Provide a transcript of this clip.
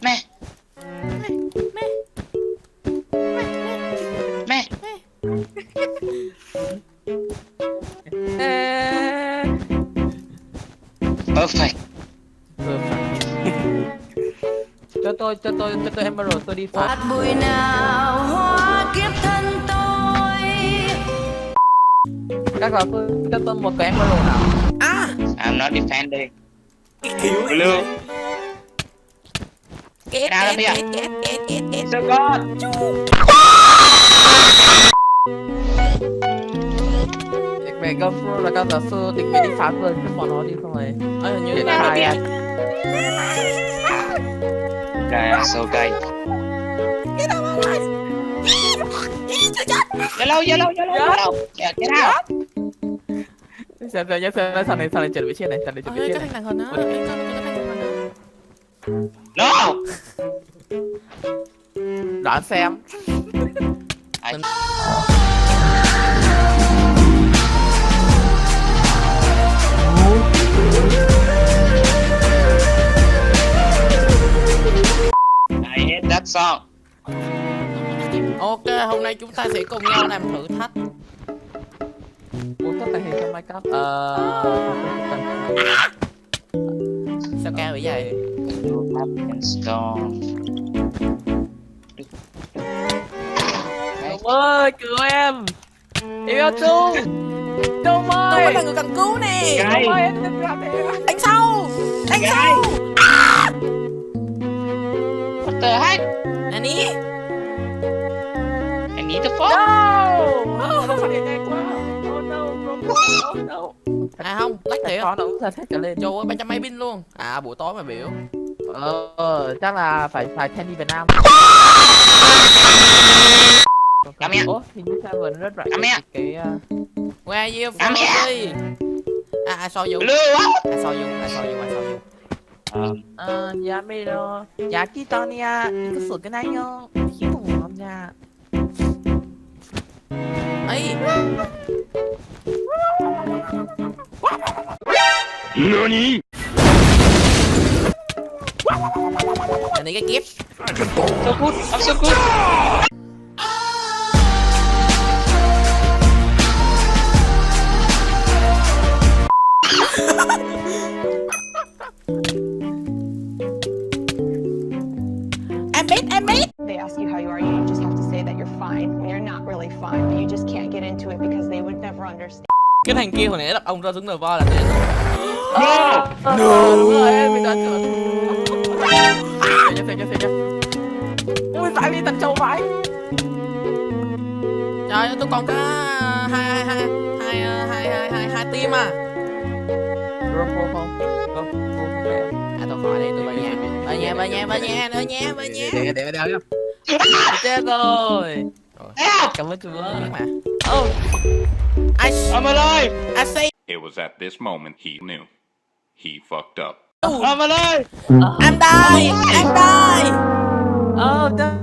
Mẹ. Mẹ. Mẹ. Perfect. Cho tôi Emerald, tôi đi phá. Hạt bụi nào hóa kiếp thân tôi. Các bạn cho tôi một cái Emerald nào. I'm not defending. Kiểu Blue. két Nào két lên két két két két két. So God. Mẹ con Fro là các giáo sư định mẹ đi phá vườn cho bọn nó đi không ấy. Hình như Để là hai à. Okay, so gay. Yellow. Yeah, get out. Xem sau này chuẩn bị trên này, chuẩn bị Ơi, trên cái này. thằng hình đó, cái thằng hình đó. No. Đoán xem. I... I hate that song. Ok, hôm nay chúng ta sẽ cùng nhau làm thử thách. Ủa, có tài hình trong Minecraft. Sao cao vậy vậy? You have installed. Trung ơi, cứu em. Yêu Trung. Trung Tôi ơi. là người cần cứu nè. Gay. Trung ơi, em đừng làm thế. Đánh sau. Đánh Gay. sau. What the heck? Nani? I need the phone. No. Không phải nhanh quá. Oh no, oh no. À không, lách thiệt. Có nó cũng thật hết cả lên. Trời ơi, 300 mấy pin luôn. À, buổi tối mà biểu. Chắc là phải Candy Việt Nam. Come here. Ủa, hình như Seven rất rảnh. Come here. Cái Where are you Come here. from? I saw you. Blue, what? I saw you. nhà mày đó. Nhà kita nha. Cái sửa cái này nhá. Khí thủng lắm nha. Ấy. NANI?! Nani cái kiếp. So good. I'm so good. Em biết. They ask you how you are, you just have to say that you're fine when you're not really fine, but you just can't get into it because they would never understand. Cái thằng kia hồi nãy đặt ông ra xuống server là thế. No. Đúng rồi, em mình đoán được. Xem. Ui, phải đi tận châu vãi. Trời ơi, tôi còn có hai team à. Robo không? Không em. À tôi khỏi đi, tôi về nhà. Để đeo nhá. Chết rồi. Help! Cảm ơn Chúa. Nhưng mà. Oh. I'm alive. I see. It was at this moment he knew. He fucked up. I'm alive. I'm die. Oh, no.